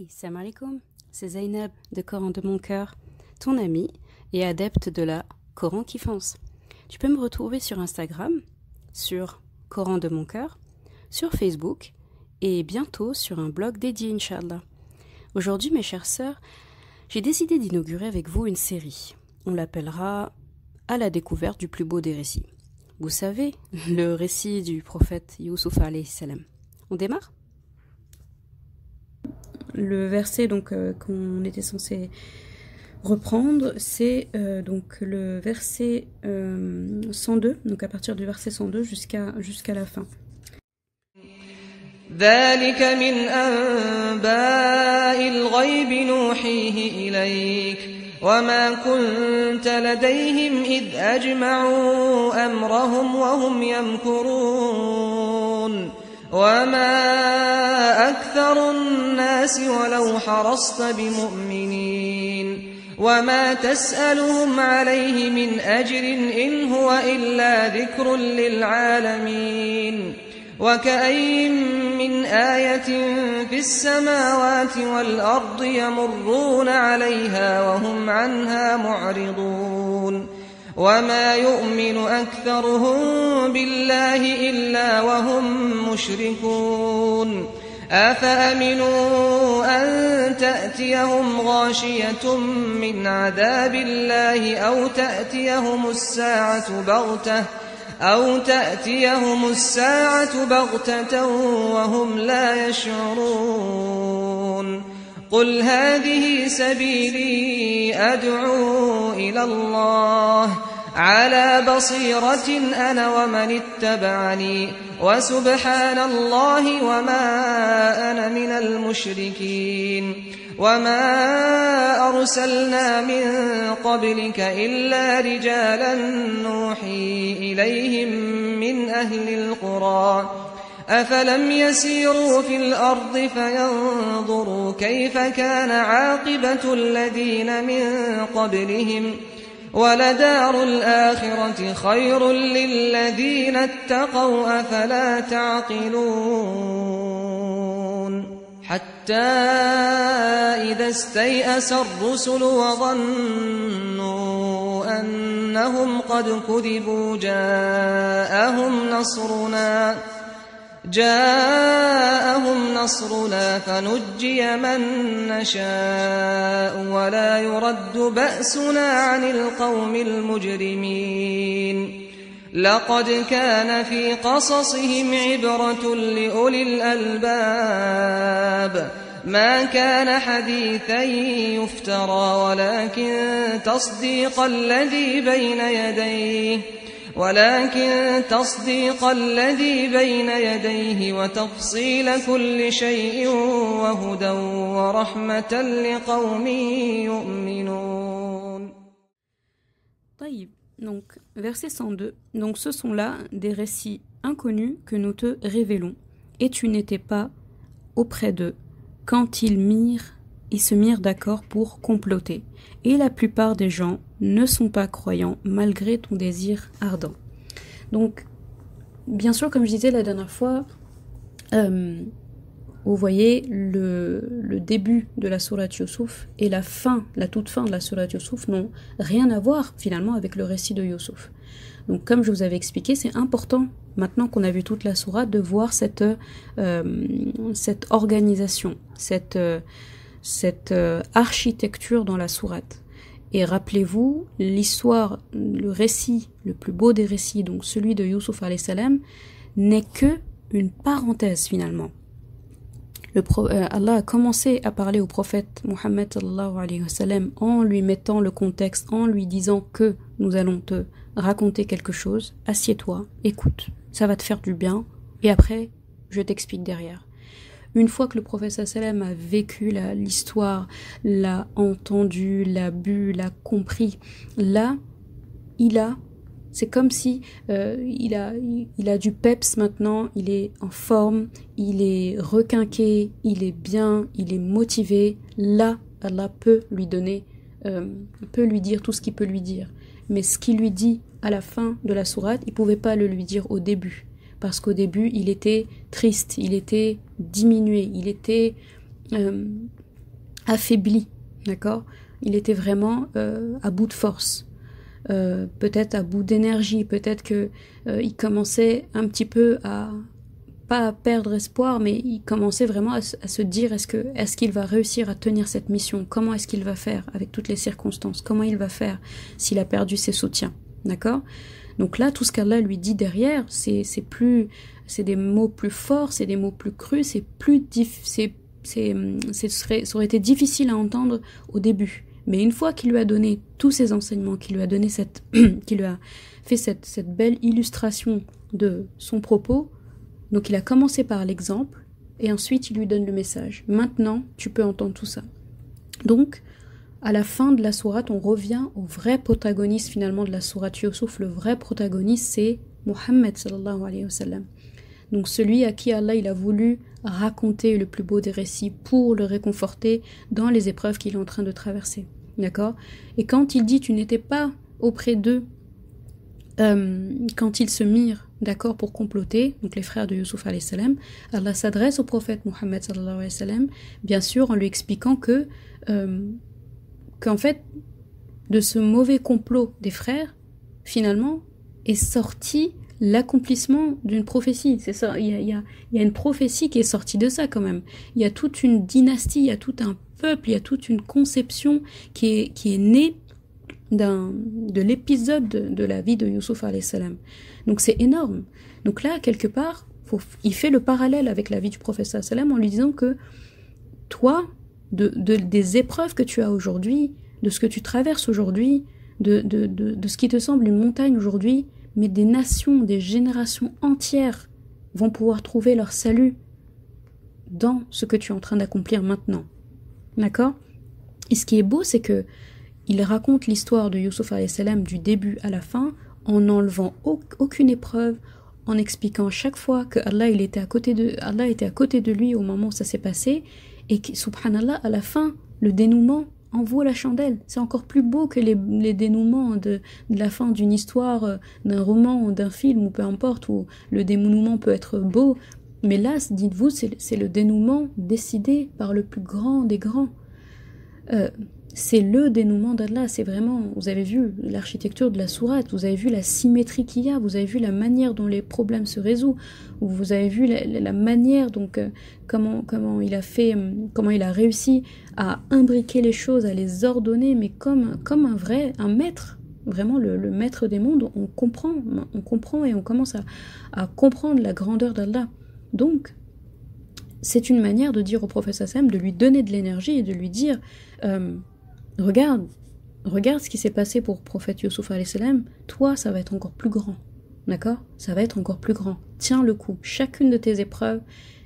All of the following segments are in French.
Hey, salam alaikum, c'est Zainab de Coran de mon cœur, ton amie et adepte de la Coran qui fonce. Tu peux me retrouver sur Instagram, sur Coran de mon cœur, sur Facebook et bientôt sur un blog dédié, Inch'Allah. Aujourd'hui, mes chères sœurs, j'ai décidé d'inaugurer avec vous une série. On l'appellera À la découverte du plus beau des récits. Vous savez, le récit du prophète Youssouf alayhi salam. On démarre ? Le verset qu'on était censé reprendre, c'est donc le verset 102, donc à partir du verset 102 jusqu'à la fin. ذلك من أنباء الغيب نوحيه إليك وما كنت لديهم إذ أجمعوا أمرهم وهم يمكرون وما أكثر الناس ولو حرصت بمؤمنين وما تسألهم عليه من أجر إن هو إلا ذكر للعالمين وكأين من آية في السماوات والأرض يمرون عليها وهم عنها معرضون وما يؤمن أكثرهم بالله إلا وهم مشركون أفأمنوا أن تأتيهم غاشية من عذاب الله أو تأتيهم الساعة بغتة وهم لا يشعرون قل هذه سبيلي أدعو إلى الله على بصيرة أنا ومن اتبعني وسبحان الله وما أنا من المشركين وما أرسلنا من قبلك إلا رجالا نوحي إليهم من أهل القرى أفلم يسيروا في الأرض فينظروا كيف كان عاقبة الذين من قبلهم ولدار الآخرة خير للذين اتقوا أفلا تعقلون حتى إذا استيأس الرسل وظنوا أنهم قد كذبوا جاءهم نصرنا فنجي من نشاء ولا يرد بأسنا عن القوم المجرمين لقد كان في قصصهم عبرة لأولي الألباب ما كان حديثا يفترى ولكن تصديق الذي بين يديه وتفصيل كل شيء وهدى ورحمة لقوم يؤمنون. طيب, donc verset 102. Donc ce sont là des récits inconnus que nous te révélons. Et tu n'étais pas auprès d'eux quand ils se mirent d'accord pour comploter. Et la plupart des gens ne sont pas croyants malgré ton désir ardent. Donc, bien sûr, comme je disais la dernière fois, vous voyez le début de la sourate Youssouf et la toute fin de la sourate Youssouf n'ont rien à voir finalement avec le récit de Youssouf. Donc, comme je vous avais expliqué, c'est important, maintenant qu'on a vu toute la sourate, de voir cette organisation, cette architecture dans la sourate. Et rappelez-vous, l'histoire, le récit, le plus beau des récits, donc celui de Youssouf alayhi salam, n'est que une parenthèse finalement. Allah a commencé à parler au prophète Muhammad sallallahu alayhi wa sallam en lui mettant le contexte, en lui disant que nous allons te raconter quelque chose, assieds-toi, écoute, ça va te faire du bien, et après, je t'explique derrière. Une fois que le prophète sallam a vécu l'histoire, l'a entendu, l'a bu, l'a compris, là, c'est comme si il a du peps maintenant, il est en forme, il est requinqué, il est bien, il est motivé. Là, Allah peut lui dire tout ce qu'il peut lui dire. Mais ce qu'il lui dit à la fin de la sourate, il ne pouvait pas le lui dire au début. Parce qu'au début, il était triste, il était diminué, il était affaibli, d'accord? Il était vraiment à bout de force, peut-être à bout d'énergie, peut-être que il commençait un petit peu à pas à perdre espoir, mais il commençait vraiment à se dire est-ce qu'il va réussir à tenir cette mission? Comment est-ce qu'il va faire avec toutes les circonstances? Comment il va faire s'il a perdu ses soutiens? D'accord? Donc là, tout ce qu'Allah lui dit derrière, c'est des mots plus forts, c'est des mots plus crus, ça aurait été difficile à entendre au début. Mais une fois qu'il lui a donné tous ces enseignements, qu'il lui a donné qu'il lui a fait cette belle illustration de son propos, donc il a commencé par l'exemple, et ensuite il lui donne le message. Maintenant, tu peux entendre tout ça. Donc, à la fin de la sourate, on revient au vrai protagoniste finalement de la sourate Yusuf. Le vrai protagoniste, c'est Muhammad sallallahu alayhi wa sallam. Donc celui à qui Allah il a voulu raconter le plus beau des récits pour le réconforter dans les épreuves qu'il est en train de traverser. D'accord? Et quand il dit tu n'étais pas auprès d'eux quand ils se mirent d'accord pour comploter, donc les frères de Yusuf alayhi salam, Allah s'adresse au prophète Muhammad sallallahu alayhi wa sallam, bien sûr en lui expliquant qu'en fait de ce mauvais complot des frères finalement est sorti l'accomplissement d'une prophétie. C'est ça, il y a une prophétie qui est sortie de ça quand même. Il y a toute une dynastie, il y a tout un peuple, il y a toute une conception qui est née de l'épisode de la vie de Yusuf alayhi salam. Donc c'est énorme. Donc là, quelque part, il fait le parallèle avec la vie du prophète sallallahu alayhi wa sallam en lui disant que toi, des épreuves que tu as aujourd'hui, de ce que tu traverses aujourd'hui, de ce qui te semble une montagne aujourd'hui, mais des nations, des générations entières vont pouvoir trouver leur salut dans ce que tu es en train d'accomplir maintenant. D'accord? Et ce qui est beau, c'est que il raconte l'histoire de Yusuf alayhi salam du début à la fin en n'enlevant aucune épreuve, en expliquant chaque fois que Allah était à côté de lui au moment où ça s'est passé, et que, subhanallah, à la fin, le dénouement en vaut la chandelle. C'est encore plus beau que les dénouements de la fin d'une histoire, d'un roman ou d'un film, ou peu importe, où le dénouement peut être beau. Mais là, dites-vous, c'est le dénouement décidé par le plus grand des grands. C'est le dénouement d'Allah, c'est vraiment, vous avez vu l'architecture de la sourate, vous avez vu la symétrie qu'il y a, vous avez vu la manière dont les problèmes se résolvent, vous avez vu la manière, donc comment il a réussi à imbriquer les choses, à les ordonner, mais comme un maître, vraiment le maître des mondes. On comprend et on commence à comprendre la grandeur d'Allah. Donc, c'est une manière de dire au prophète sallam, de lui donner de l'énergie et de lui dire regarde ce qui s'est passé pour le prophète Yusuf alayhi salam, toi ça va être encore plus grand, d'accord? Ça va être encore plus grand, tiens le coup, chacune de tes épreuves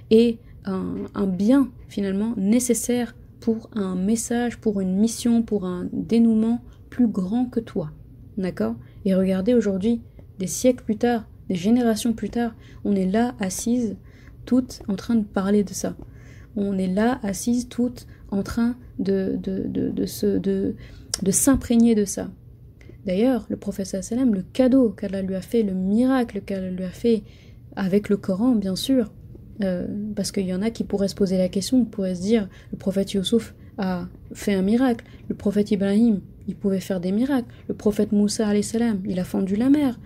est un bien finalement nécessaire pour un message, pour une mission, pour un dénouement plus grand que toi, d'accord? Et regardez aujourd'hui, des siècles plus tard, des générations plus tard, on est là assises toutes en train de parler de ça. On est là assises toutes en train de s'imprégner de ça. D'ailleurs, le prophète sallam, le cadeau qu'Allah lui a fait, le miracle qu'Allah lui a fait avec le Coran, bien sûr, parce qu'il y en a qui pourraient se poser la question, pourraient se dire, le prophète Yusuf a fait un miracle, le prophète Ibrahim, il pouvait faire des miracles, le prophète Moussa alayhi salam, il a fendu la mer.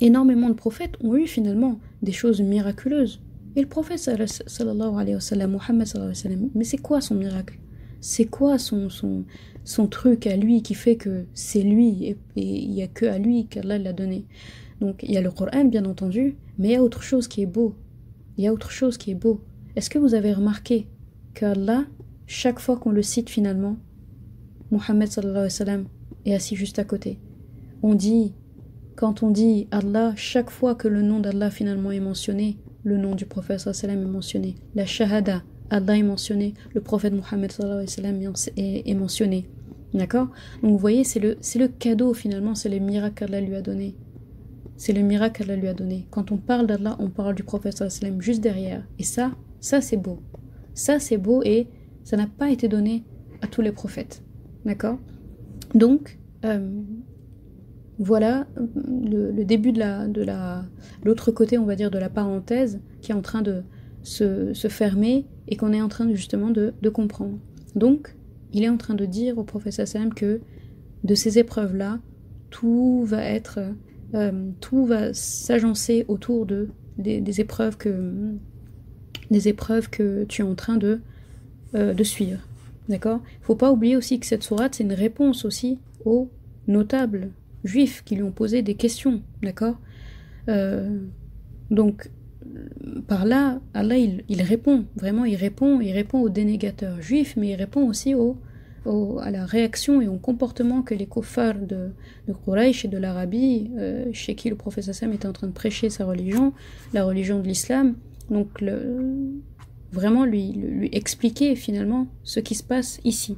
Énormément de prophètes ont eu finalement des choses miraculeuses. Et le prophète sallallahu alayhi wa sallam, Muhammad sallallahu alayhi wa sallam, mais c'est quoi son miracle? C'est quoi son truc à lui qui fait que c'est lui et il n'y a que à lui qu'Allah l'a donné? Donc il y a le Coran bien entendu, mais il y a autre chose qui est beau. Il y a autre chose qui est beau. Est-ce que vous avez remarqué qu'Allah, chaque fois qu'on le cite finalement, Muhammad sallallahu alayhi wa sallam est assis juste à côté. Quand on dit Allah, chaque fois que le nom d'Allah finalement est mentionné, le nom du prophète sallallahu alayhi wa sallam est mentionné. La shahada, Allah est mentionné. Le prophète Muhammad sallallahu alayhi wa sallam est mentionné. D'accord? Donc vous voyez, c'est le cadeau finalement, c'est le miracle qu'Allah lui a donné. C'est le miracle qu'Allah lui a donné. Quand on parle d'Allah, on parle du prophète sallallahu alayhi wa sallam juste derrière. Et ça c'est beau. Ça c'est beau et ça n'a pas été donné à tous les prophètes. D'accord? Donc, voilà le début de l'autre côté, on va dire, de la parenthèse qui est en train de se fermer et qu'on est en train justement de comprendre. Donc, il est en train de dire au prophète sallam que de ces épreuves-là, tout va s'agencer autour des épreuves que tu es en train de suivre. D'accord? Il ne faut pas oublier aussi que cette sourate, c'est une réponse aussi aux notables juifs qui lui ont posé des questions. D'accord? Donc, par là, Allah, il répond. Vraiment, il répond aux dénégateurs juifs, mais il répond aussi à la réaction et au comportement que les kuffars de Quraysh et de l'Arabie, chez qui le prophète sallam était en train de prêcher sa religion, la religion de l'islam, donc vraiment lui expliquer finalement ce qui se passe ici.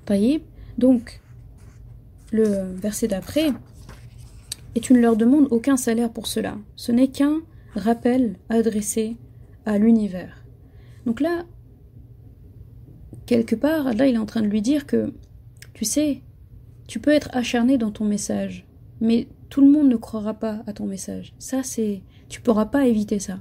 Taïb, donc le verset d'après, et tu ne leur demandes aucun salaire pour cela, ce n'est qu'un rappel adressé à l'univers. Donc là, quelque part, Allah il est en train de lui dire que, tu sais, tu peux être acharné dans ton message, mais tout le monde ne croira pas à ton message. Ça, tu pourras pas éviter ça.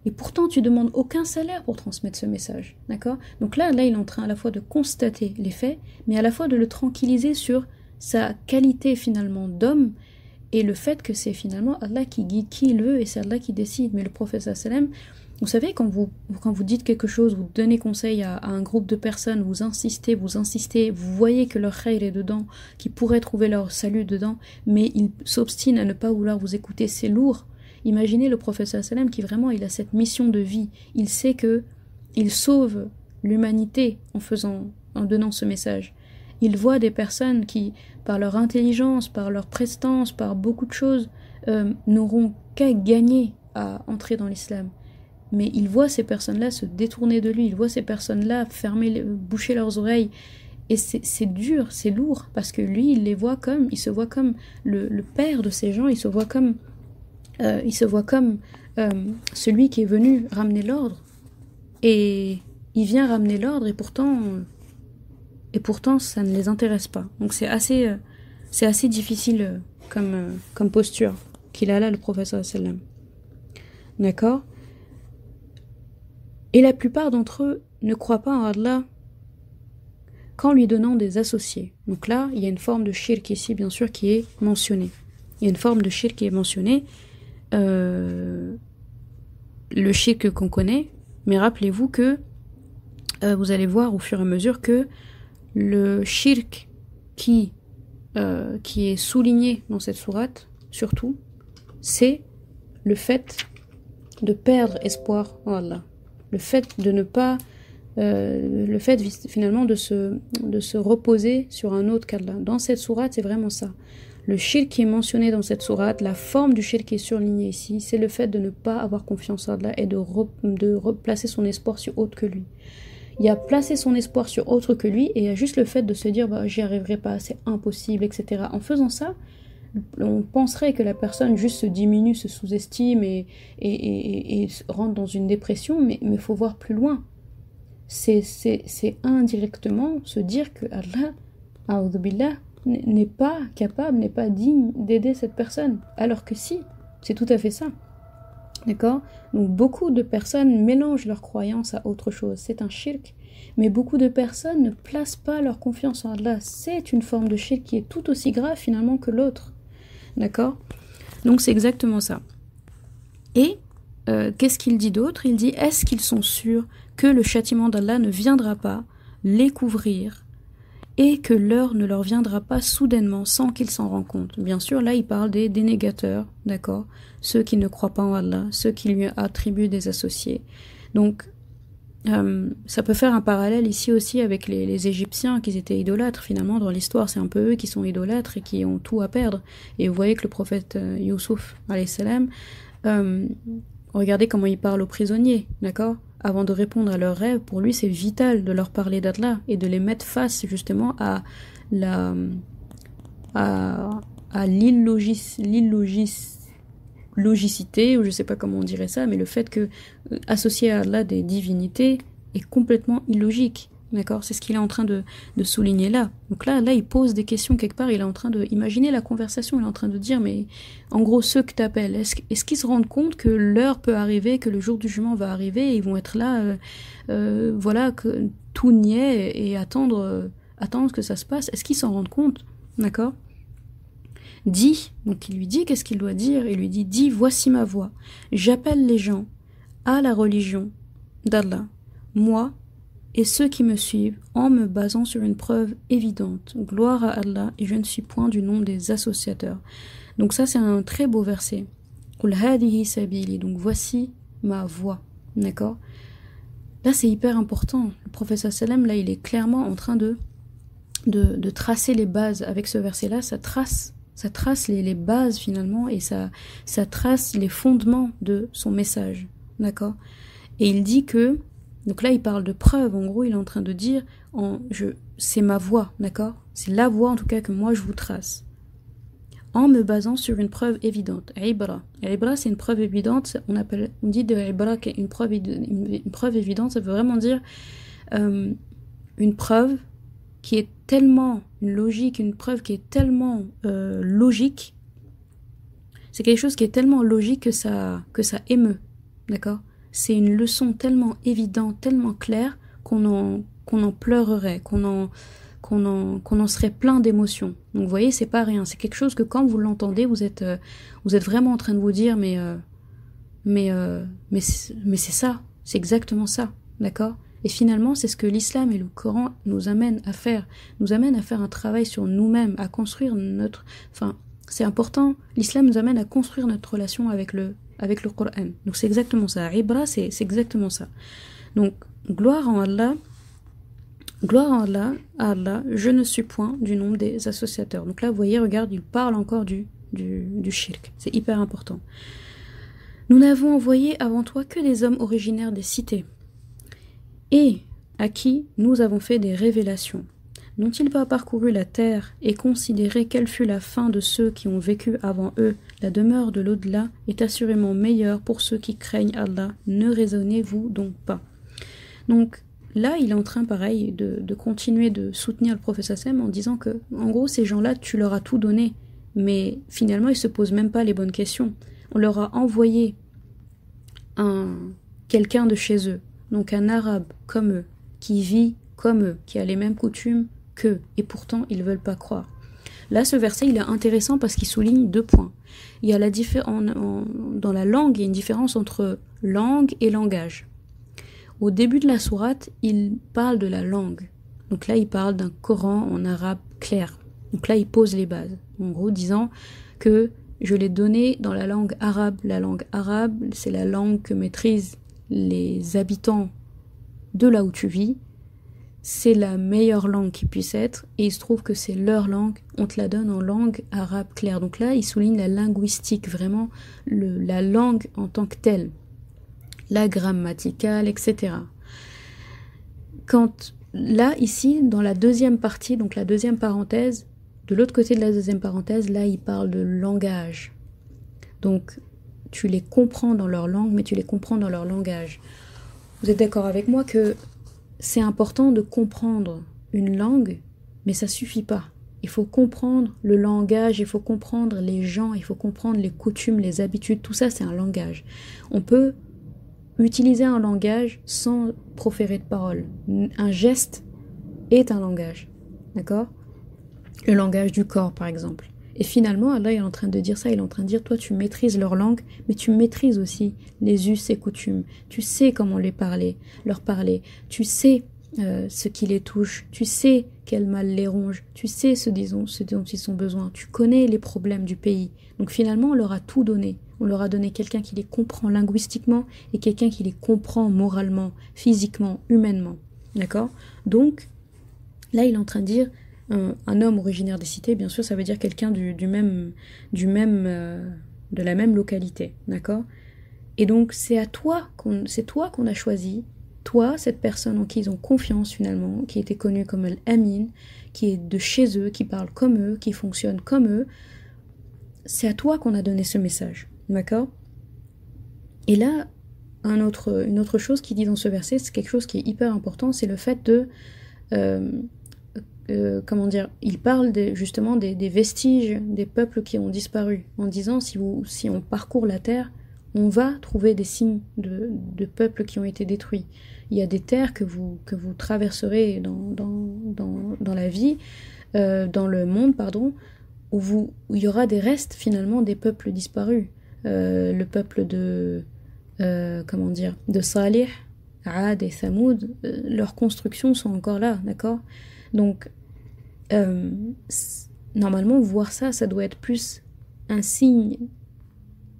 Et pourtant, tu demandes aucun salaire pour transmettre ce message, d'accord? Donc là, il est en train à la fois de constater les faits, mais à la fois de le tranquilliser sur sa qualité finalement d'homme et le fait que c'est finalement Allah qui guide qui il veut et c'est Allah qui décide. Mais le prophète sallam, vous savez, quand vous dites quelque chose, vous donnez conseil à un groupe de personnes, vous insistez, vous voyez que leur khayr est dedans, qu'ils pourraient trouver leur salut dedans, mais ils s'obstinent à ne pas vouloir vous écouter, c'est lourd. Imaginez le prophète sallam qui vraiment, il a cette mission de vie, il sait que il sauve l'humanité en donnant ce message. Il voit des personnes qui, par leur intelligence, par leur prestance, par beaucoup de choses, n'auront qu'à gagner à entrer dans l'islam. Mais il voit ces personnes-là se détourner de lui, il voit ces personnes-là boucher leurs oreilles. Et c'est dur, c'est lourd, parce que lui, il se voit comme le père de ces gens, il se voit comme celui qui est venu ramener l'ordre. Et il vient ramener l'ordre, et pourtant ça ne les intéresse pas. Donc c'est assez difficile comme posture qu'il a là, le prophète sallam. D'accord? Et la plupart d'entre eux ne croient pas en Allah qu'en lui donnant des associés. Donc là, il y a une forme de shirk ici, bien sûr, qui est mentionnée. Il y a une forme de shirk qui est mentionnée, le shirk qu'on connaît, mais rappelez-vous que vous allez voir au fur et à mesure que le shirk qui est souligné dans cette sourate, surtout, c'est le fait de perdre espoir en Allah. Le fait de ne pas, le fait finalement de se reposer sur un autre qu'Allah. Dans cette sourate, c'est vraiment ça. Le shirk qui est mentionné dans cette sourate, la forme du shirk qui est surlignée ici, c'est le fait de ne pas avoir confiance en Allah et de replacer son espoir sur autre que lui. Il y a placé son espoir sur autre que lui et il y a juste le fait de se dire j'y arriverai pas, c'est impossible, etc. En faisant ça, on penserait que la personne juste se diminue, se sous-estime et rentre dans une dépression, mais il faut voir plus loin. C'est indirectement se dire que Allah, a'udhu billah, n'est pas capable, n'est pas digne d'aider cette personne. Alors que si, c'est tout à fait ça. D'accord? Donc beaucoup de personnes mélangent leur croyance à autre chose. C'est un shirk. Mais beaucoup de personnes ne placent pas leur confiance en Allah. C'est une forme de shirk qui est tout aussi grave finalement que l'autre. D'accord? Donc c'est exactement ça. Et qu'est-ce qu'il dit d'autre? Il dit, est-ce qu'ils sont sûrs que le châtiment d'Allah ne viendra pas les couvrir et que l'heure ne leur viendra pas soudainement sans qu'ils s'en rendent compte? Bien sûr, là il parle des dénégateurs, d'accord? Ceux qui ne croient pas en Allah, ceux qui lui attribuent des associés. Donc ça peut faire un parallèle ici aussi avec les Égyptiens qui étaient idolâtres. Finalement dans l'histoire c'est un peu eux qui sont idolâtres et qui ont tout à perdre. Et vous voyez que le prophète Youssouf alayhi salam, regardez comment il parle aux prisonniers, d'accord? Avant de répondre à leurs rêves, pour lui c'est vital de leur parler d'Allah et de les mettre face justement à l'illogicité, ou je sais pas comment on dirait ça, mais le fait que associer à Allah des divinités est complètement illogique. D'accord? C'est ce qu'il est en train de souligner là. Donc là, il pose des questions quelque part, il est en train de imaginer la conversation, il est en train de dire, mais en gros, ceux que tu appelles, est-ce qu'ils se rendent compte que l'heure peut arriver, que le jour du jugement va arriver, et ils vont être là, voilà, que tout niais et attendre que ça se passe? Est-ce qu'ils s'en rendent compte? D'accord? Dis, donc il lui dit, qu'est-ce qu'il doit dire? Il lui dit, dis, voici ma voix. J'appelle les gens à la religion d'Allah. Moi, et ceux qui me suivent en me basant sur une preuve évidente. Gloire à Allah, et je ne suis point du nombre des associateurs. Donc ça, c'est un très beau verset. Qul hadihi sabili. Donc voici ma voix. D'accord? Là, c'est hyper important. Le prophète sallam, là, il est clairement en train de tracer les bases. Avec ce verset-là, ça trace les bases finalement, et ça trace les fondements de son message. D'accord? Et il dit que, donc là il parle de preuve, en gros il est en train de dire, c'est ma voix, d'accord? C'est la voix en tout cas que moi je vous trace, en me basant sur une preuve évidente. Ibra c'est une preuve évidente, on dit de Ibra qu'une preuve évidente, ça veut vraiment dire une preuve qui est tellement logique, une preuve qui est tellement logique, c'est quelque chose qui est tellement logique que ça émeut, d'accord? C'est une leçon tellement évidente, tellement claire qu'on en pleurerait, qu'on en serait plein d'émotions. Donc vous voyez, c'est pas rien, c'est quelque chose que quand vous l'entendez, vous êtes vraiment en train de vous dire mais c'est ça, c'est exactement ça, d'accord? Et finalement, c'est ce que l'islam et le Coran nous amènent à faire un travail sur nous-mêmes, à construire c'est important, l'islam nous amène à construire notre relation avec le Coran. Donc c'est exactement ça. Ibra, c'est exactement ça. Donc, gloire à Allah, je ne suis point du nombre des associateurs. Donc là, vous voyez, regarde, il parle encore du shirk. C'est hyper important. Nous n'avons envoyé avant toi que des hommes originaires des cités, et à qui nous avons fait des révélations. N'ont-ils pas parcouru la terre et considéré quelle fut la fin de ceux qui ont vécu avant eux? La demeure de l'au-delà est assurément meilleure pour ceux qui craignent Allah. Ne raisonnez-vous donc pas? Donc là, il est en train, pareil, de continuer de soutenir le prophète sallam en disant que, en gros, ces gens-là, tu leur as tout donné, mais finalement, ils se posent même pas les bonnes questions. On leur a envoyé quelqu'un de chez eux, donc un arabe comme eux, qui vit comme eux, qui a les mêmes coutumes qu'eux, et pourtant ils ne veulent pas croire. Là, ce verset, il est intéressant parce qu'il souligne 2 points. Il y a dans la langue, il y a une différence entre langue et langage. Au début de la sourate, il parle de la langue. Donc là, il parle d'un Coran en arabe clair. Donc là, il pose les bases. En gros, disant que je l'ai donné dans la langue arabe. La langue arabe, c'est la langue que maîtrisent les habitants de là où tu vis. C'est la meilleure langue qui puisse être, et il se trouve que c'est leur langue, on te la donne en langue arabe claire. Donc là, il souligne la linguistique, vraiment la langue en tant que telle, la grammaticale, etc. Là, ici, dans la deuxième partie, donc la deuxième parenthèse, de l'autre côté de la deuxième parenthèse, là, il parle de langage. Donc, tu les comprends dans leur langue, mais tu les comprends dans leur langage. Vous êtes d'accord avec moi que c'est important de comprendre une langue, mais ça suffit pas. Il faut comprendre le langage, il faut comprendre les gens, il faut comprendre les coutumes, les habitudes, tout ça c'est un langage. On peut utiliser un langage sans proférer de paroles. Un geste est un langage, d'accord? Le langage du corps par exemple. Et finalement, Allah est en train de dire ça, il est en train de dire, toi tu maîtrises leur langue, mais tu maîtrises aussi les us et coutumes. Tu sais comment leur parler. Tu sais ce qui les touche. Tu sais quel mal les ronge. Tu sais ce dont ils ont besoin. Tu connais les problèmes du pays. Donc finalement, on leur a tout donné. On leur a donné quelqu'un qui les comprend linguistiquement et quelqu'un qui les comprend moralement, physiquement, humainement. D'accord? Donc, là, il est en train de dire, un homme originaire des cités, bien sûr, ça veut dire quelqu'un de la même localité, d'accord? Et donc, c'est toi qu'on a choisi, toi, cette personne en qui ils ont confiance finalement, qui était connue comme Al-Amin, qui est de chez eux, qui parle comme eux, qui fonctionne comme eux, c'est à toi qu'on a donné ce message, d'accord? Et là, une autre chose qu'il dit dans ce verset, c'est quelque chose qui est hyper important, c'est le fait comment dire, il parle justement des vestiges des peuples qui ont disparu, en disant si on parcourt la terre, on va trouver des signes de peuples qui ont été détruits. Il y a des terres que vous traverserez dans la vie, dans le monde, pardon, où il y aura des restes finalement des peuples disparus. Le peuple de Salih, Aad et Thamoud, leurs constructions sont encore là, d'accord? Donc, normalement, voir ça doit être plus un signe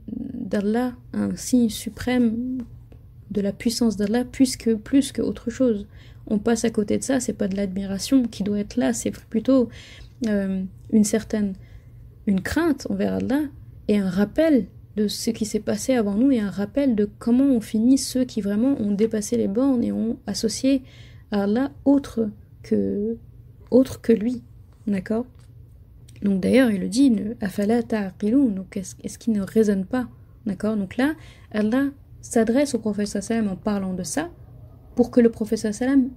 d'Allah, un signe suprême de la puissance d'Allah, plus que autre chose. On passe à côté de ça, c'est pas de l'admiration qui doit être là, c'est plutôt une crainte envers Allah et un rappel de ce qui s'est passé avant nous et un rappel de comment on finit ceux qui vraiment ont dépassé les bornes et ont associé à Allah autre que lui, d'accord? Donc d'ailleurs il le dit, afala ta'qiloun, donc est-ce qu'il ne raisonne pas, d'accord? Donc là Allah s'adresse au prophète sallam en parlant de ça pour que le prophète sallam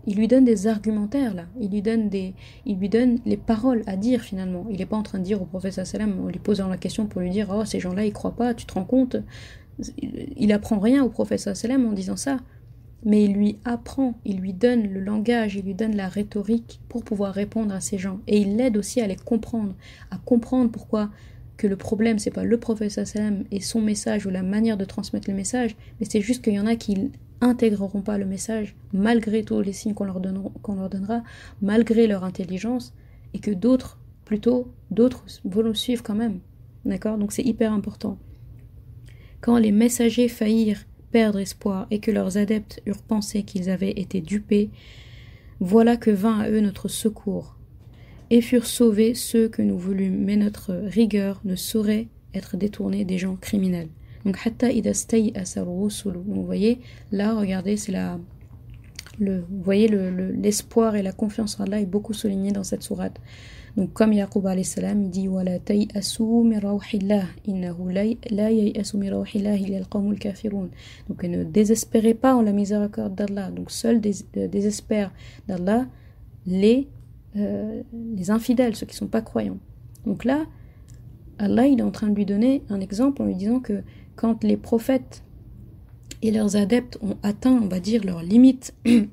il lui donne des argumentaires là, il lui donne les paroles à dire finalement. Il n'est pas en train de dire au prophète sallam en lui posant la question pour lui dire oh ces gens-là ils croient pas, tu te rends compte? Il apprend rien au prophète sallam en disant ça, mais il lui apprend, il lui donne le langage, il lui donne la rhétorique pour pouvoir répondre à ces gens et il l'aide aussi à les comprendre, à comprendre pourquoi que le problème c'est pas le prophète sallam et son message ou la manière de transmettre le message, mais c'est juste qu'il y en a qui intégreront pas le message malgré tous les signes qu'on leur donnera, malgré leur intelligence, et que d'autres vont le suivre quand même, d'accord? Donc c'est hyper important. Quand les messagers faillirent perdre espoir et que leurs adeptes eurent pensé qu'ils avaient été dupés, voilà que vint à eux notre secours et furent sauvés ceux que nous voulûmes, mais notre rigueur ne saurait être détournée des gens criminels. Donc, vous voyez, là, regardez, c'est vous voyez l'espoir et la confiance en Allah est beaucoup souligné dans cette sourate. Donc, comme Yaqub alayhi salam, il dit وَلَا تَيْأَسُوا مِنْ رَوْحِ اللَّهِ إِنَّهُ لَا يَيْأَسُ مِنْ رَوْحِ اللَّهِ إِلَّا الْقَوْمُ الْكَافِرُونَ. Donc, ne désespérez pas en la miséricorde d'Allah. Donc, seuls désespèrent d'Allah les infidèles, ceux qui ne sont pas croyants. Donc là, Allah, il est en train de lui donner un exemple en lui disant que quand les prophètes et leurs adeptes ont atteint, on va dire, leurs limites, dans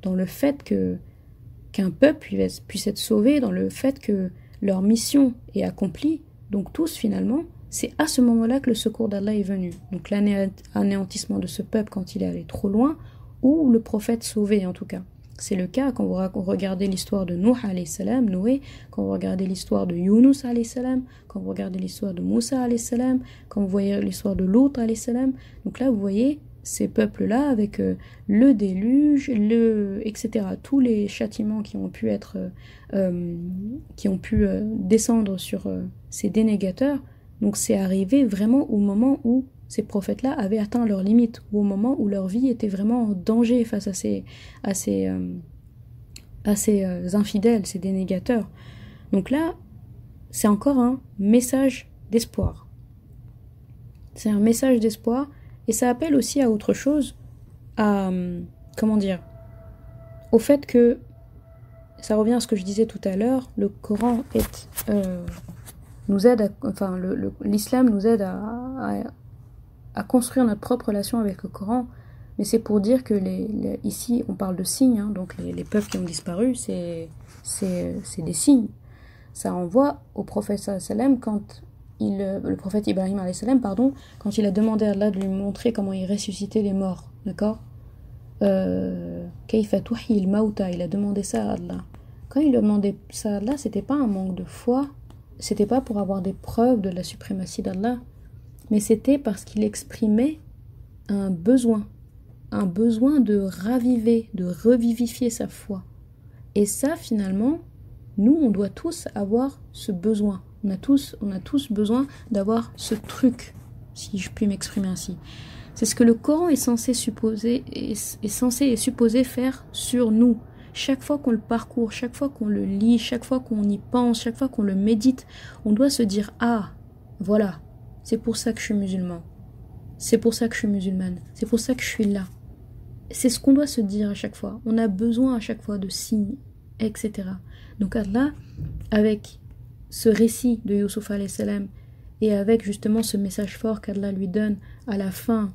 le fait qu'un peuple puisse être sauvé, dans le fait que leur mission est accomplie, donc tous finalement, c'est à ce moment-là que le secours d'Allah est venu. Donc l'anéantissement de ce peuple quand il est allé trop loin, ou le prophète sauvé en tout cas. C'est le cas quand vous regardez l'histoire de Nuh alayhi salam, Noé, quand vous regardez l'histoire de Yunus alayhi salam, quand vous regardez l'histoire de Moussa alayhi salam, quand vous voyez l'histoire de Lot alayhi salam. Donc là, vous voyez ces peuples-là avec le déluge, etc. Tous les châtiments qui ont pu descendre sur ces dénégateurs. Donc c'est arrivé vraiment au moment où ces prophètes-là avaient atteint leurs limites, ou au moment où leur vie était vraiment en danger face à ces infidèles, ces dénégateurs. Donc là, c'est encore un message d'espoir. C'est un message d'espoir, et ça appelle aussi à autre chose, au fait que, ça revient à ce que je disais tout à l'heure, le Coran l'islam nous aide à construire notre propre relation avec le Coran, mais c'est pour dire que ici on parle de signes, hein, donc les peuples qui ont disparu, c'est des signes. Ça renvoie au prophète sallam quand le prophète Ibrahim alayhi salam, quand il a demandé à Allah de lui montrer comment il ressuscitait les morts, d'accord? Kayfa tuhyi al-mauta, il a demandé ça à Allah. Quand il a demandé ça à Allah, c'était pas un manque de foi, c'était pas pour avoir des preuves de la suprématie d'Allah, mais c'était parce qu'il exprimait un besoin de raviver, de revivifier sa foi. Et ça, finalement, nous, on doit tous avoir ce besoin. On a tous besoin d'avoir ce truc, si je puis m'exprimer ainsi. C'est ce que le Coran est censé et supposé faire sur nous. Chaque fois qu'on le parcourt, chaque fois qu'on le lit, chaque fois qu'on y pense, chaque fois qu'on le médite, on doit se dire « Ah, voilà, c'est pour ça que je suis musulman. C'est pour ça que je suis musulmane. C'est pour ça que je suis là. » c'est ce qu'on doit se dire à chaque fois. On a besoin à chaque fois de signes, etc. Donc Allah, avec ce récit de Youssouf alayhi salam et avec justement ce message fort qu'Allah lui donne à la fin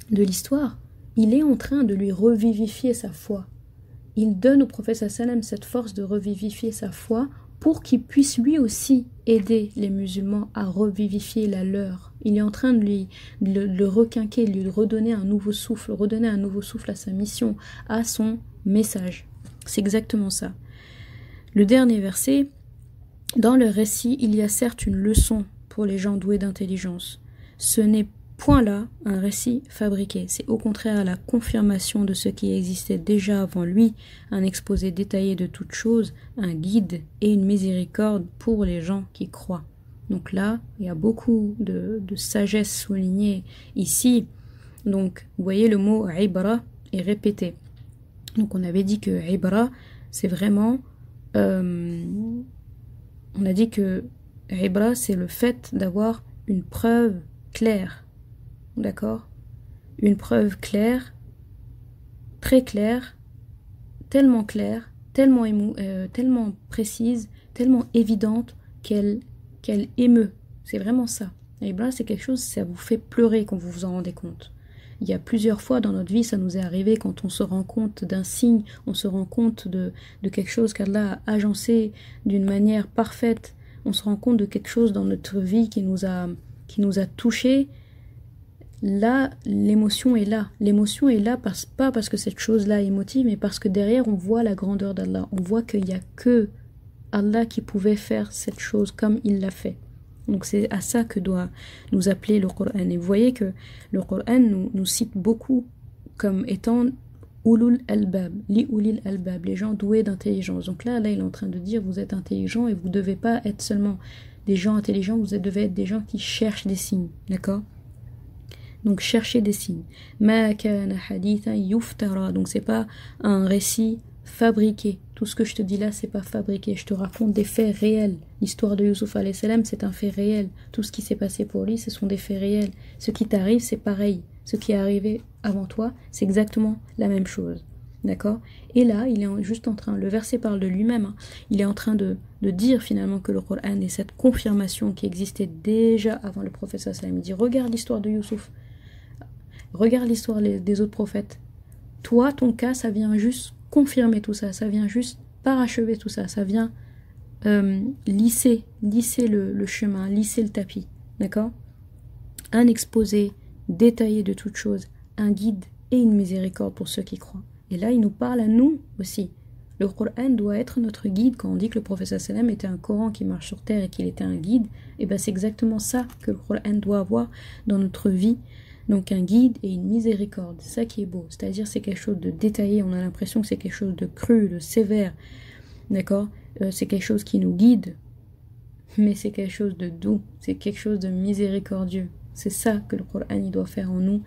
de l'histoire, il est en train de lui revivifier sa foi. Il donne au prophète sallam cette force de revivifier sa foi pour qu'il puisse lui aussi aider les musulmans à revivifier la leur. Il est en train de le requinquer, de lui redonner un nouveau souffle à sa mission, à son message. C'est exactement ça. Le dernier verset, dans le récit, il y a certes une leçon pour les gens doués d'intelligence. Ce n'est point là un récit fabriqué, c'est au contraire la confirmation de ce qui existait déjà avant lui, un exposé détaillé de toutes choses, un guide et une miséricorde pour les gens qui croient. Donc là, il y a beaucoup de sagesse soulignée ici. Donc, vous voyez, le mot « ibra » est répété. Donc, on avait dit que « ibra », c'est vraiment... on a dit que « ibra », c'est le fait d'avoir une preuve claire. D'accord? Une preuve claire, très claire, tellement précise, tellement évidente qu'elle émeut. C'est vraiment ça. Et bien là, c'est quelque chose, ça vous fait pleurer quand vous vous en rendez compte. Il y a plusieurs fois dans notre vie, ça nous est arrivé quand on se rend compte d'un signe, on se rend compte de quelque chose qu'Allah a agencé d'une manière parfaite, on se rend compte de quelque chose dans notre vie qui nous a touchés. Là, l'émotion est là. L'émotion est là pas parce que cette chose-là est émotive, mais parce que derrière, on voit la grandeur d'Allah. On voit qu'il n'y a que Allah qui pouvait faire cette chose comme il l'a fait. Donc c'est à ça que doit nous appeler le Coran. Et vous voyez que le Coran nous cite beaucoup comme étant ulul albab, li ulil albab, les gens doués d'intelligence. Donc là, il est en train de dire, vous êtes intelligents et vous ne devez pas être seulement des gens intelligents, vous devez être des gens qui cherchent des signes. D'accord? Donc cherchez des signes. Ma kana hadithan yuftara. Donc c'est pas un récit fabriqué. Tout ce que je te dis là, c'est pas fabriqué. Je te raconte des faits réels. L'histoire de Youssouf alayhi salam, c'est un fait réel. Tout ce qui s'est passé pour lui, ce sont des faits réels. Ce qui t'arrive, c'est pareil. Ce qui est arrivé avant toi, c'est exactement la même chose. D'accord? Et là, il est juste en train, le verset parle de lui-même, hein, il est en train de dire finalement que le Coran est cette confirmation qui existait déjà avant le prophète sallallahu alayhi wa sallam. Il dit, regarde l'histoire de Youssouf. Regarde l'histoire des autres prophètes. Toi, ton cas, ça vient juste confirmer tout ça. Ça vient juste parachever tout ça. Ça vient lisser le chemin, lisser le tapis. D'accord? Un exposé détaillé de toutes choses, un guide et une miséricorde pour ceux qui croient. Et là, il nous parle à nous aussi. Le Coran doit être notre guide. Quand on dit que le prophète sallam était un Coran qui marche sur terre et qu'il était un guide, et ben c'est exactement ça que le Coran doit avoir dans notre vie. Donc un guide et une miséricorde, c'est ça qui est beau. C'est-à-dire c'est quelque chose de détaillé, on a l'impression que c'est quelque chose de cru, de sévère. D'accord? C'est quelque chose qui nous guide, mais c'est quelque chose de doux, c'est quelque chose de miséricordieux. C'est ça que le Coran il doit faire en nous,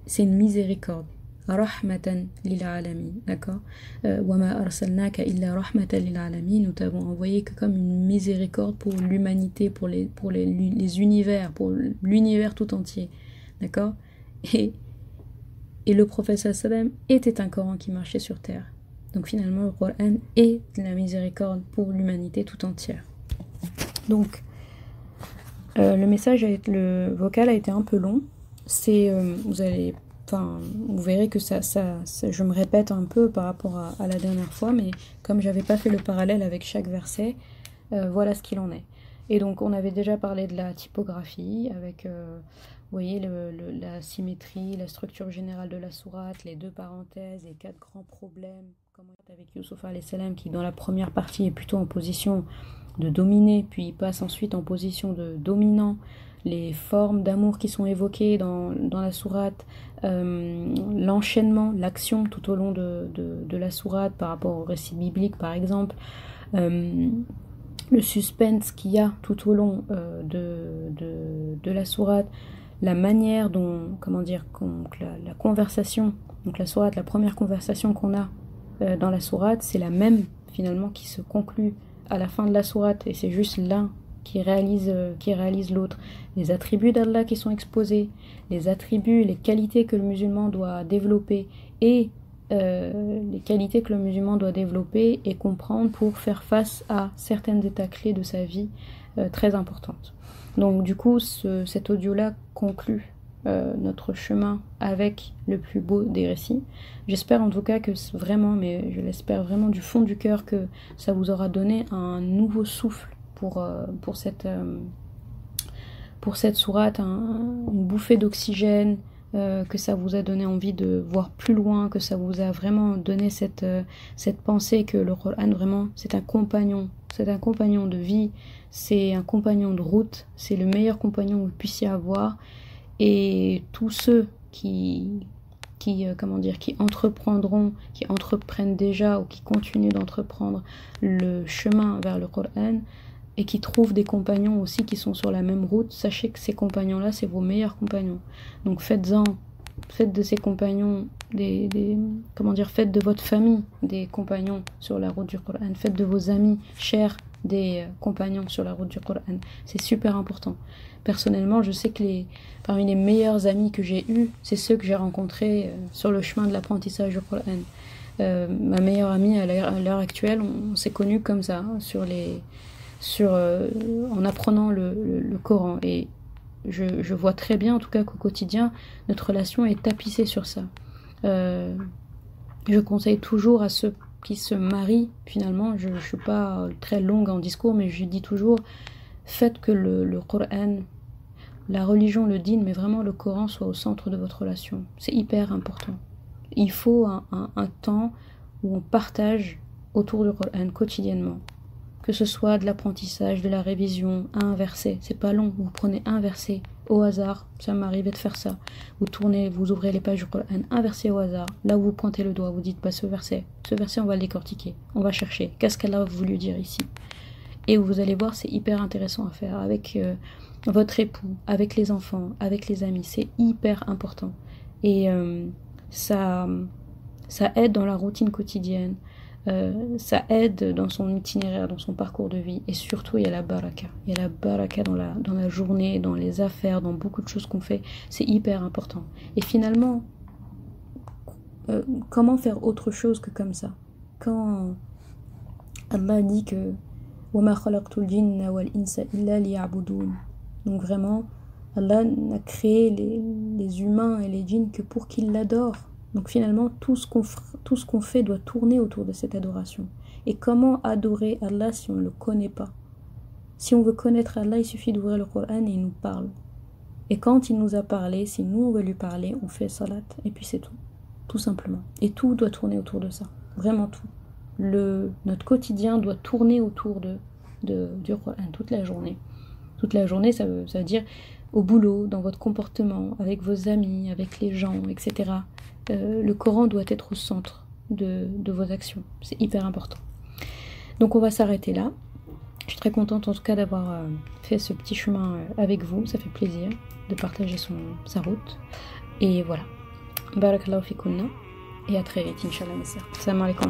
c'est une miséricorde. Rahmatan lil alamin, d'accord? Wa ma arsalnaka illa rahmatan lil alamin. Nous t'avons envoyé que comme une miséricorde pour l'humanité, pour les univers, pour l'univers tout entier, d'accord? Et le prophète sallam était un Coran qui marchait sur terre. Donc finalement le Coran est la miséricorde pour l'humanité tout entière. Donc le vocal a été un peu long. C'est vous verrez que ça, je me répète un peu par rapport à la dernière fois, mais comme j'avais pas fait le parallèle avec chaque verset, voilà ce qu'il en est. Et donc on avait déjà parlé de la typographie avec vous voyez la symétrie, la structure générale de la sourate, les deux parenthèses, les 4 grands problèmes, comme avec Youssouf alayhi salam qui dans la première partie est plutôt en position de dominer, puis il passe ensuite en position de dominant, les formes d'amour qui sont évoquées dans la sourate, l'enchaînement, l'action tout au long de la sourate par rapport au récit biblique par exemple, le suspense qu'il y a tout au long de la sourate, la manière dont, la conversation, donc la sourate, la première conversation qu'on a dans la sourate, c'est la même finalement qui se conclut à la fin de la sourate, et c'est juste l'un qui réalise l'autre. Les attributs d'Allah qui sont exposés, les attributs, les qualités que le musulman doit développer, et les qualités que le musulman doit développer et comprendre pour faire face à certaines états clés de sa vie très importantes. Donc du coup, cet audio-là conclut notre chemin avec le plus beau des récits. J'espère en tout cas que vraiment, mais je l'espère vraiment du fond du cœur, que ça vous aura donné un nouveau souffle pour cette sourate, une bouffée d'oxygène, que ça vous a donné envie de voir plus loin, que ça vous a vraiment donné cette pensée que le Coran vraiment c'est un compagnon de vie, c'est un compagnon de route, c'est le meilleur compagnon que vous puissiez avoir. Et tous ceux qui entreprennent déjà ou qui continuent d'entreprendre le chemin vers le Coran et qui trouvent des compagnons aussi qui sont sur la même route, sachez que ces compagnons-là, c'est vos meilleurs compagnons. Donc faites de ces compagnons faites de votre famille des compagnons sur la route du Coran, faites de vos amis chers des compagnons sur la route du Coran. C'est super important. Personnellement, je sais que parmi les meilleurs amis que j'ai eus, c'est ceux que j'ai rencontrés sur le chemin de l'apprentissage du Coran. Ma meilleure amie à l'heure actuelle, on s'est connus comme ça, en apprenant le Coran. Et je vois très bien, en tout cas qu'au quotidien, notre relation est tapissée sur ça. Je conseille toujours à ceux qui se marient, finalement, je ne suis pas très longue en discours, mais je dis toujours, faites que le Coran, la religion, le dîn, mais vraiment le Coran soit au centre de votre relation. C'est hyper important. Il faut un temps où on partage autour du Coran quotidiennement. Que ce soit de l'apprentissage, de la révision, un verset, c'est pas long, vous prenez un verset au hasard, ça m'arrivait de faire ça, vous ouvrez les pages du Coran, un verset au hasard, là où vous pointez le doigt, vous dites ce verset on va le décortiquer, on va chercher, qu'est-ce qu'elle a voulu dire ici, et vous allez voir, c'est hyper intéressant à faire avec votre époux, avec les enfants, avec les amis, c'est hyper important, et ça aide dans la routine quotidienne. Ça aide dans son itinéraire, dans son parcours de vie, et surtout il y a la baraka. Il y a la baraka dans la journée, dans les affaires, dans beaucoup de choses qu'on fait. C'est hyper important. Et finalement, comment faire autre chose que comme ça? Quand Allah dit que وَمَا خَلَقْتُ الْجِنَّ وَالْإِنسَ إِلَّا لِيَعْبُدُونَ. Donc vraiment, Allah n'a créé les humains et les djinns que pour qu'ils l'adorent. Donc finalement, tout ce qu'on fait doit tourner autour de cette adoration. Et comment adorer Allah si on ne le connaît pas? Si on veut connaître Allah, il suffit d'ouvrir le Coran et il nous parle. Et quand il nous a parlé, si nous on veut lui parler, on fait salat. Et puis c'est tout simplement. Et tout doit tourner autour de ça. Vraiment tout. Notre quotidien doit tourner autour du Coran toute la journée. Toute la journée, ça veut dire au boulot, dans votre comportement, avec vos amis, avec les gens, etc. Le Coran doit être au centre de vos actions. C'est hyper important. Donc on va s'arrêter là. Je suis très contente en tout cas d'avoir fait ce petit chemin avec vous. Ça fait plaisir de partager sa route. Et voilà. Barakallahu fikunna. Et à très vite, Inch'Allah. Salam alaikum.